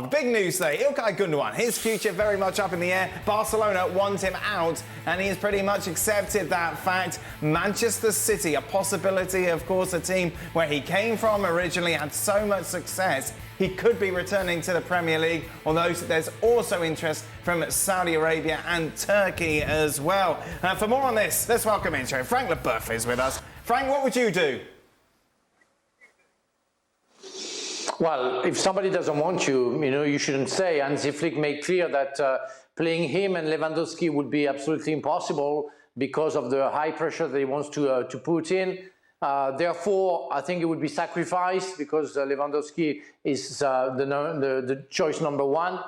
on, big news today. Ilkay Gundogan, his future very much up in the air. Barcelona want him out, and he has pretty much accepted that fact. Manchester City, a possibility, of course, a team where he came from originally, had so much success. He could be returning to the Premier League, although there's also interest from Saudi Arabia and Turkey as well. For more on this, let's welcome intro. Frank Leboeuf is with us. Frank, what would you do? Well, if somebody doesn't want you, you shouldn't stay. Hansi Flick made clear that playing him and Lewandowski would be absolutely impossible because of the high pressure that he wants to put in. Therefore, I think it would be sacrificed because Lewandowski is the choice number one.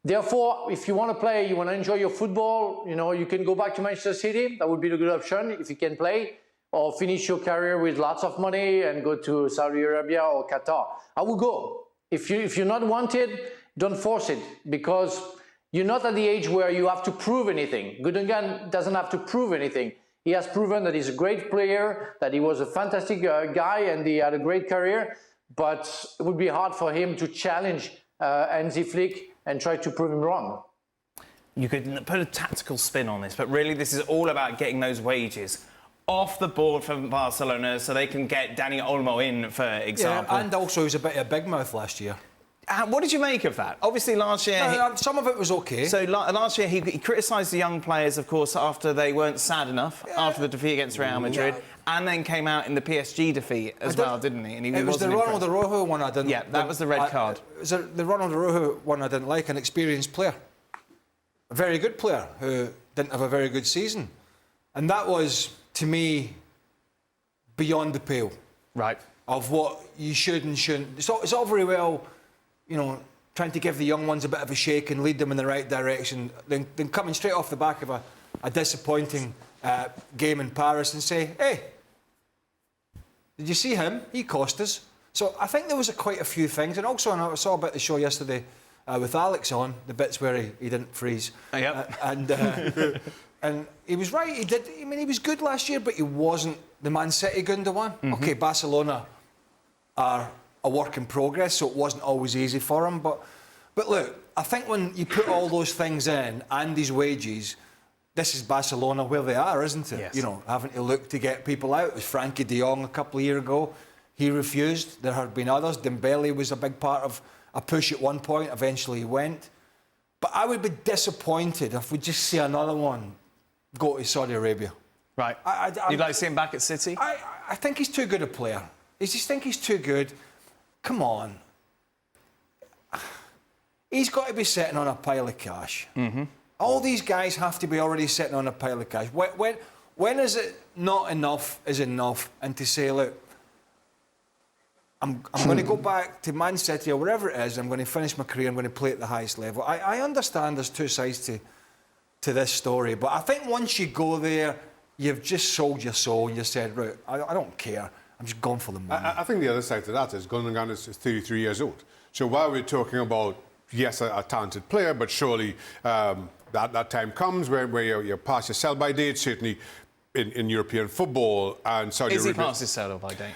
Therefore, if you want to play, you want to enjoy your football, you can go back to Manchester City. That would be a good option if you can play. Or finish your career with lots of money and go to Saudi Arabia or Qatar. I would go. If you're not wanted, don't force it, because you're not at the age where you have to prove anything. Gundogan doesn't have to prove anything. He has proven that he's a great player, that he was a fantastic guy, and he had a great career. But it would be hard for him to challenge Hansi Flick and try to prove him wrong. You could put a tactical spin on this, but really this is all about getting those wages off the board for Barcelona so they can get Dani Olmo in, for example. Yeah, and also he was a bit of a big mouth last year. What did you make of that? Obviously, last year... some of it was OK. So last year he criticised the young players, of course, after they weren't sad enough, after the defeat against Real Madrid, and then came out in the PSG defeat as well, didn't he? And he it was the Ronald Araujo one I didn't... Yeah, that was the red card. It was the Ronald Araujo one I didn't like, an experienced player. A very good player who didn't have a very good season. And that was, to me, beyond the pale, right, of what you should and shouldn't. It's all very well, trying to give the young ones a bit of a shake and lead them in the right direction, then coming straight off the back of a disappointing game in Paris and say, hey, did you see him? He cost us. So I think there was quite a few things, and also I saw a bit of the show yesterday with Alex on, the bits where he didn't freeze. Oh, yep. And he was right, he was good last year, but he wasn't the Man City Gundogan. Mm-hmm. OK, Barcelona are a work in progress, so it wasn't always easy for him. But look, I think when you put all those things in, and his wages, this is Barcelona where they are, isn't it? Yes. Having to look to get people out. It was Frankie de Jong a couple of years ago. He refused. There have been others. Dembele was a big part of a push at one point. Eventually he went. But I would be disappointed if we just see another one go to Saudi Arabia. Right. You'd like to see him back at City? I think he's too good a player. I just think he's too good. Come on. He's got to be sitting on a pile of cash. Mm-hmm. All these guys have to be already sitting on a pile of cash. When is it not enough is enough? And to say, look, I'm going to go back to Man City or wherever it is, I'm going to finish my career, I'm going to play at the highest level. I understand there's two sides to this story, but I think once you go there, you've just sold your soul and you said, right, I don't care, I'm just going for the money. I think the other side to that is Gundogan is 33 years old. So while we're talking about, yes, a talented player, but surely that time comes where you're past your sell-by date, certainly in European football and Saudi Arabia. Is he past his sell-by date?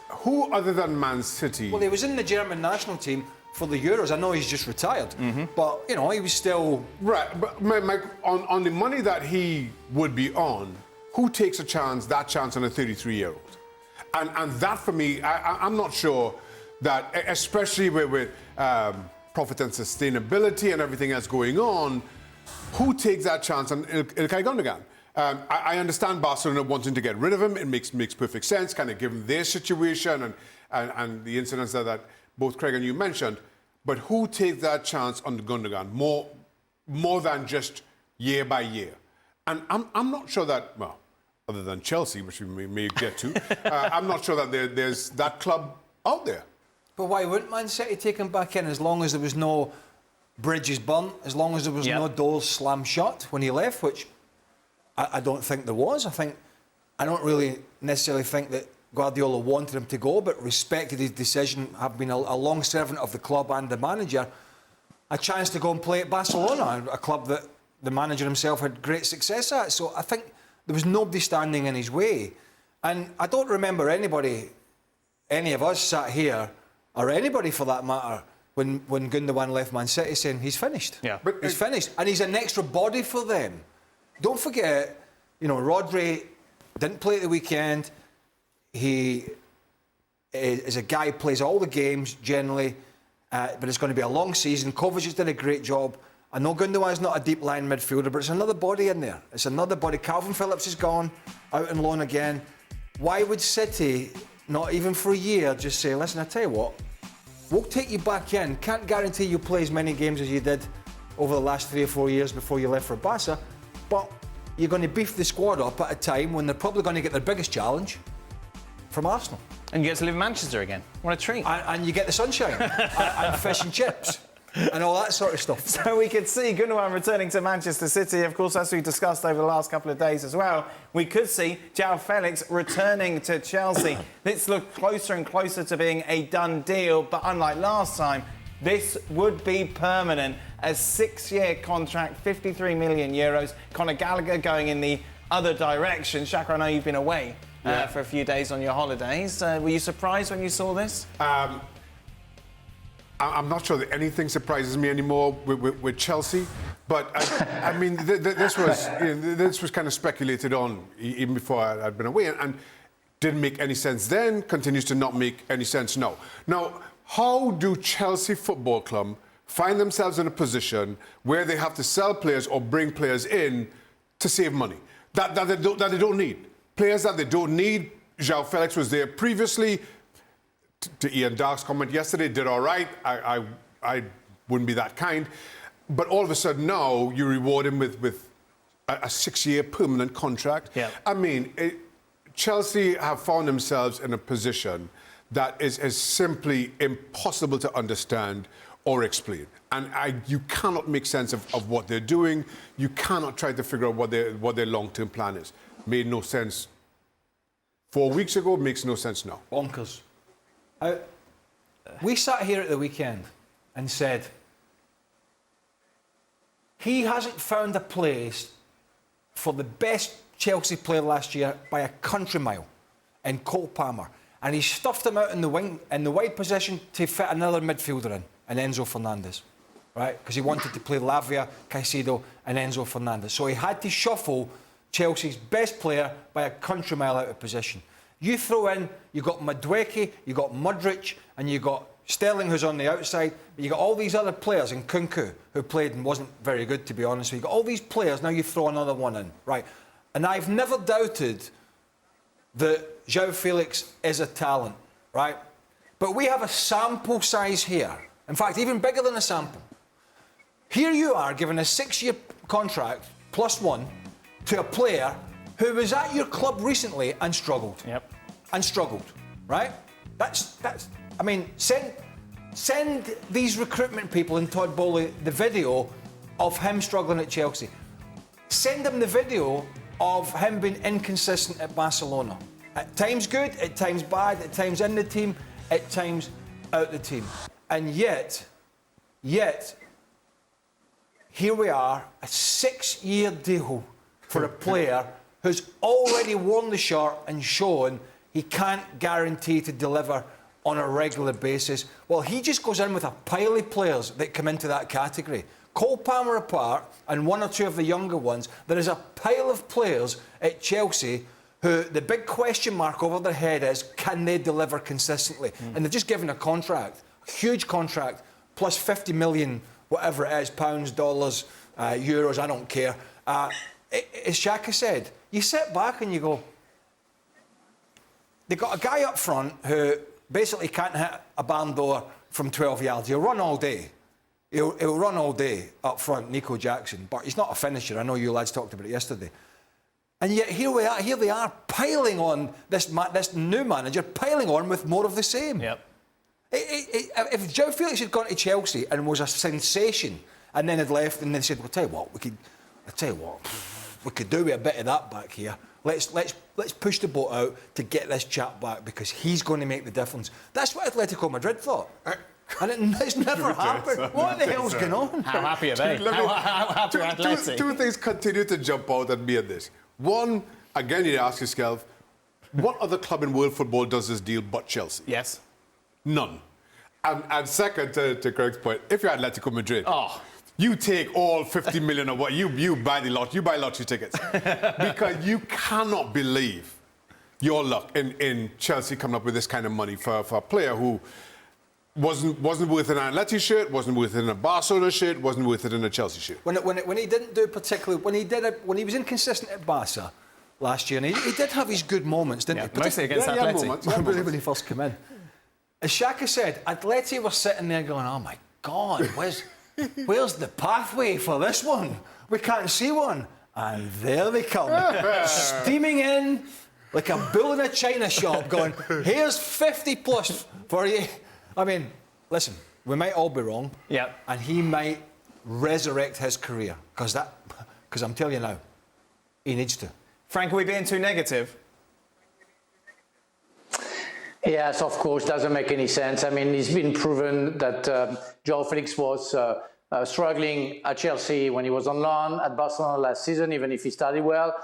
Who other than Man City? Well, he was in the German national team for the Euros. I know he's just retired, but he was still right. But on the money that he would be on, who takes that chance on a 33-year-old? And that for me, I'm not sure that, especially with profit and sustainability and everything else going on, who takes that chance on Ilkay Gundogan? I understand Barcelona wanting to get rid of him. It makes perfect sense, kind of given their situation and the incidents that both Craig and you mentioned. But who takes that chance on Gundogan more than just year by year? And I'm not sure that, well, other than Chelsea, which we may get to, I'm not sure that there's that club out there. But why wouldn't Man City take him back in as long as there was no bridges burnt, as long as there was no doors slammed shut when he left, which I don't think there was. I don't really necessarily think that Guardiola wanted him to go, but respected his decision, have been a long servant of the club and the manager, a chance to go and play at Barcelona, a club that the manager himself had great success at. So I think there was nobody standing in his way. And I don't remember anybody, any of us sat here, or anybody for that matter, when Gundogan left Man City, saying he's finished. Yeah. But he's finished. And he's an extra body for them. Don't forget, Rodri didn't play at the weekend. He is a guy who plays all the games generally, but it's going to be a long season. Kovac has done a great job. I know Gundogan's not a deep line midfielder, but it's another body in there. It's another body. Calvin Phillips is gone, out on loan again. Why would City, not even for a year, just say, listen, I tell you what, we'll take you back in. Can't guarantee you play as many games as you did over the last 3 or 4 years before you left for Barca, but you're going to beef the squad up at a time when they're probably going to get their biggest challenge from Arsenal. And you get to live in Manchester again. What a treat. And you get the sunshine and fish and chips and all that sort of stuff. So we could see Gundogan returning to Manchester City. Of course, as we discussed over the last couple of days as well, we could see Joao Felix returning to Chelsea. This looked closer and closer to being a done deal, but unlike last time, this would be permanent. A 6-year contract, 53 million euros. Conor Gallagher going in the other direction. Shaka, I know you've been away for a few days on your holidays. Were you surprised when you saw this? I'm not sure that anything surprises me anymore with Chelsea, but I mean, this was kind of speculated on even before I'd been away, and didn't make any sense then. Continues to not make any sense now. Now, how do Chelsea Football Club find themselves in a position where they have to sell players or bring players in to save money that they don't need? Players that they don't need. Joao Felix was there previously. To Ian Dark's comment yesterday, did all right. I wouldn't be that kind. But all of a sudden now, you reward him with a 6-year permanent contract. Yeah. I mean, Chelsea have found themselves in a position that is simply impossible to understand or explain. And you cannot make sense of what they're doing. You cannot try to figure out what their long-term plan is. Made no sense 4 weeks ago, makes no sense now. Bonkers. We sat here at the weekend and said, he hasn't found a place for the best Chelsea player last year by a country mile in Cole Palmer. And he stuffed him out in the wing, in the wide position to fit another midfielder in Enzo Fernandez, right? Because he wanted to play Lavia, Caicedo and Enzo Fernandez. So he had to shuffle Chelsea's best player by a country mile out of position. You throw in, you got Madueke, you got Modric, and you got Sterling, who's on the outside, but you got all these other players, and Kunku, who played and wasn't very good, to be honest. So you got all these players, now you throw another one in, right? And I've never doubted that Joao Felix is a talent, right? But we have a sample size here. In fact, even bigger than a sample. Here you are given a 6-year contract, +1, to a player who was at your club recently and struggled. Yep. And struggled, right? That's. I mean, send these recruitment people and Todd Bowley the video of him struggling at Chelsea. Send them the video of him being inconsistent at Barcelona. At times good, at times bad, at times in the team, at times out the team. And yet, here we are, a 6-year deal for a player who's already worn the shirt and shown he can't guarantee to deliver on a regular basis. Well, he just goes in with a pile of players that come into that category. Cole Palmer apart, and 1 or 2 of the younger ones, there is a pile of players at Chelsea who the big question mark over their head is, can they deliver consistently? And they've just given a contract, a huge contract, plus 50 million, whatever it is, pounds, dollars, euros, I don't care. As Shaka said, you sit back and you go, they've got a guy up front who basically can't hit a barn door from 12 yards. He'll run all day. He'll run all day up front, Nico Jackson. But he's not a finisher. I know you lads talked about it yesterday. And yet here they are piling on this new manager, piling on with more of the same. Yep. If Joao Felix had gone to Chelsea and was a sensation and then had left and they said, well, tell you what, we could do with a bit of that back here. Let's push the boat out to get this chap back because he's going to make the difference. That's what Atletico Madrid thought. And it's never happened. What the hell's going on? How happy are they? How happy are Atleti? Two things continue to jump out at me at this. One, again, you ask yourself, what other club in world football does this deal but Chelsea? Yes. None. And second, to Craig's point, if you're Atletico Madrid, you take all 50 million of what you buy the lot. You buy lottery tickets because you cannot believe your luck in Chelsea coming up with this kind of money for a player who wasn't worth an Atleti shirt, wasn't worth it in a Barcelona shirt, wasn't worth it in a Chelsea shirt. When he didn't do particularly, when he was inconsistent at Barca last year, and he did have his good moments, didn't he? Mostly against Atleti. When he first came in. As Shaka said, Atleti were sitting there going, oh my God, where's the pathway for this one? We can't see one. And there they come, steaming in like a bull in a china shop going, here's 50 plus for you. I mean, listen, we might all be wrong. Yeah. And he might resurrect his career. Because I'm telling you now, he needs to. Frank, are we being too negative? Yes, of course, doesn't make any sense. I mean, it's been proven that Joao Felix was struggling at Chelsea when he was on loan at Barcelona last season, even if he started well.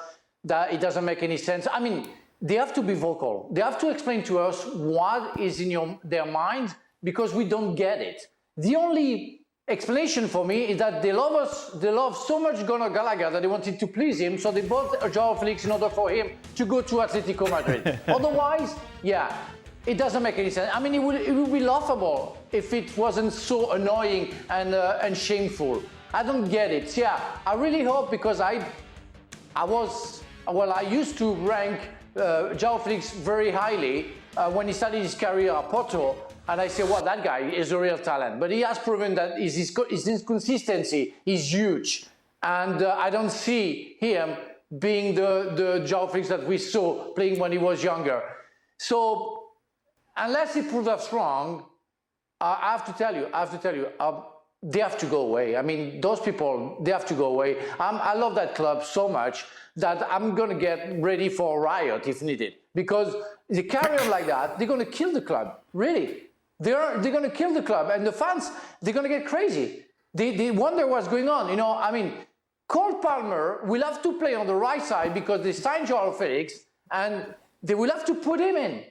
That it doesn't make any sense. I mean, they have to be vocal. They have to explain to us what is in their mind, because we don't get it. The only explanation for me is that they love so much Gallagher that they wanted to please him, so they bought Joao Felix in order for him to go to Atletico Madrid. Otherwise, yeah, it doesn't make any sense. I mean, it would be laughable if it wasn't so annoying and shameful. I don't get it. Yeah, I really hope, because I used to rank Joao Felix very highly when he started his career at Porto, and I say, well, that guy is a real talent. But he has proven that his inconsistency is huge, and I don't see him being the Joao Felix that we saw playing when he was younger. So, unless he proves us wrong, I have to tell you, they have to go away. I mean, those people, they have to go away. I love that club so much that I'm going to get ready for a riot if needed. Because they carry on like that, they're going to kill the club. Really. They're going to kill the club. And the fans, they're going to get crazy. They wonder what's going on. You know, I mean, Cole Palmer will have to play on the right side because they signed Joao Felix, and they will have to put him in.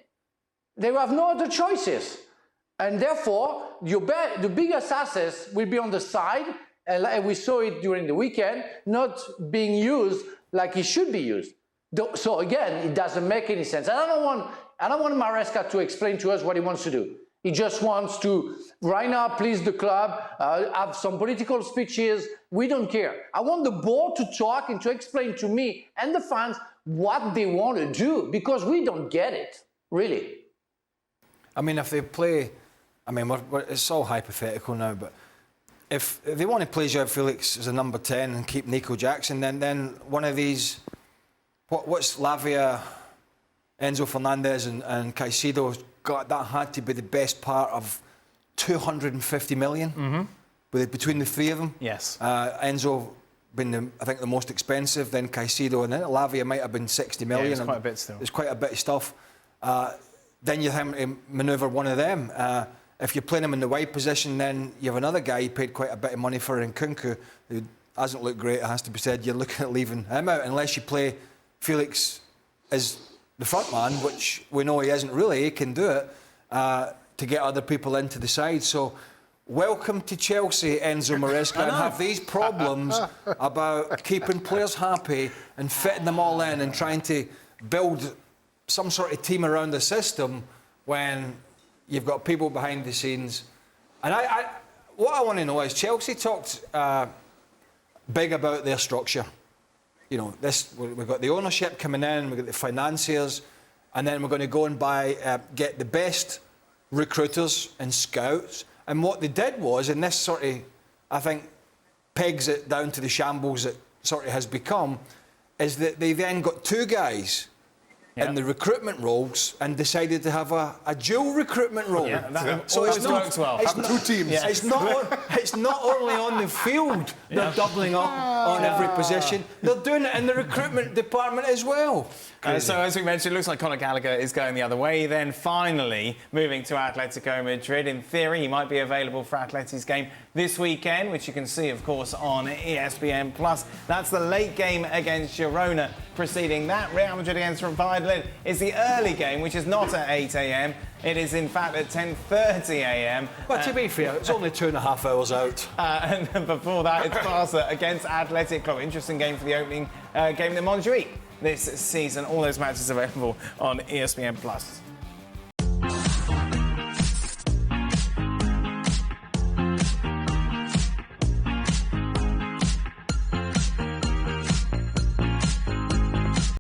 They will have no other choices. And therefore, the biggest assets will be on the side, and we saw it during the weekend, not being used like it should be used. So again, it doesn't make any sense. And I don't want Maresca to explain to us what he wants to do. He just wants to, right now, please the club, have some political speeches. We don't care. I want the board to talk and to explain to me and the fans what they want to do, because we don't get it, really. I mean, if they play, I mean, it's all hypothetical now, but if they want to play Joao Felix as a number 10 and keep Nico Jackson, then one of these, what's Lavia, Enzo Fernandez and Caicedo, that had to be the best part of 250 million between the three of them. Yes. Enzo been, I think, the most expensive, then Caicedo, and then Lavia might have been 60 million. Yeah, it's quite a bit still. It's quite a bit of stuff. Then you have to manoeuvre one of them. If you're playing him in the wide position, then you have another guy you paid quite a bit of money for in Nkunku, who hasn't looked great, it has to be said. You're looking at leaving him out unless you play Felix as the front man, which we know he isn't really. He can do it to get other people into the side. So welcome to Chelsea, Enzo Maresca, and have these problems about keeping players happy and fitting them all in and trying to build some sort of team around the system when you've got people behind the scenes. And what I want to know is, Chelsea talked big about their structure. You know, we've got the ownership coming in, we've got the financiers, and then we're going to go and get the best recruiters and scouts. And what they did was, and this sort of, I think, pegs it down to the shambles it sort of has become, is that they then got two guys in the recruitment roles and decided to have a dual recruitment role. So it works well. It's two teams. Yeah. It's not only on the field they're doubling up on every position, they're doing it in the recruitment department as well. So as we mentioned, it looks like Conor Gallagher is going the other way. Then finally moving to Atletico Madrid. In theory, he might be available for Atleti's game this weekend, which you can see, of course, on ESPN+. That's the late game against Girona preceding that. Real Madrid against Rayo Madrid is the early game, which is not at 8 a.m. It is, in fact, at 10:30 a.m. But to be fair, it's only 2.5 hours out. And then before that, it's Barca against Athletic Club. Interesting game for the opening game in Montjuic this season. All those matches available on ESPN+.